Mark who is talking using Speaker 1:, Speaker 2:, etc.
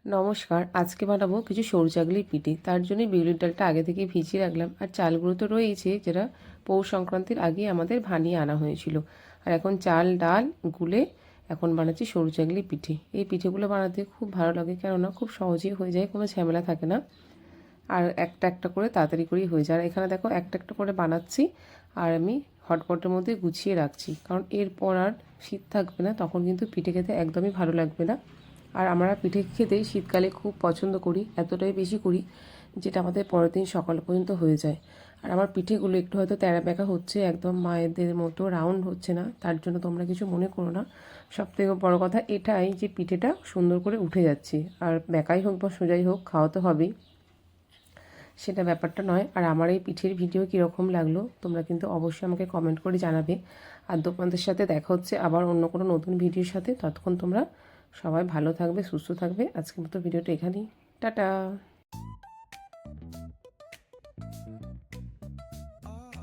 Speaker 1: নমস্কার, আজকে বানাবো কিছু সরু পিঠে। তার জন্যই বিউলির ডালটা আগে থেকে ভিজিয়ে রাখলাম। আর চালগুলো তো রয়েছে, যেটা পৌষ সংক্রান্তির আগে আমাদের ভানিয়ে আনা হয়েছিল। আর এখন চাল ডাল গুলে এখন বানাচ্ছি সরু পিঠে। এই পিঠেগুলো বানাতে খুব ভালো লাগে, কেননা খুব সহজেই হয়ে যায়, কোনো ঝামেলা থাকে না। আর একটা একটা করে তাড়াতাড়ি করেই হয়ে যায়। আর এখানে দেখো একটা একটা করে বানাচ্ছি, আর আমি হটপটের মধ্যে গুছিয়ে রাখছি, কারণ এরপর আর শীত থাকবে না, তখন কিন্তু পিঠে খেতে একদমই ভালো লাগবে না। আর আমরা পিঠে খেতে শীতকালে খুব পছন্দ করি, এতটাই বেশি করি যেটা আমাদের পরের দিন সকাল পর্যন্ত হয়ে যায়। আর আমার পিঠেগুলো একটু হয়তো তেড়া বেঁকা হচ্ছে, একদম মায়েদের মতো রাউন্ড হচ্ছে না, তার জন্য তোমরা কিছু মনে করো না। সবথেকে বড় কথা এটাই যে পিঠেটা সুন্দর করে উঠে যাচ্ছে। আর বেঁকাই হোক বা সোজাই হোক, খাওয়া তো হবেই, সেটা ব্যাপারটা নয়। আর আমার এই পিঠের ভিডিও কীরকম লাগলো তোমরা কিন্তু অবশ্যই আমাকে কমেন্ট করে জানাবে। আর তোমাদের সাথে দেখা হচ্ছে আবার অন্য কোনো নতুন ভিডিওর সাথে। ততক্ষণ তোমরা সবাই ভালো থাকবে, সুস্থ থাকবে। আজকের মতো ভিডিওটা এখানেই, টাটা।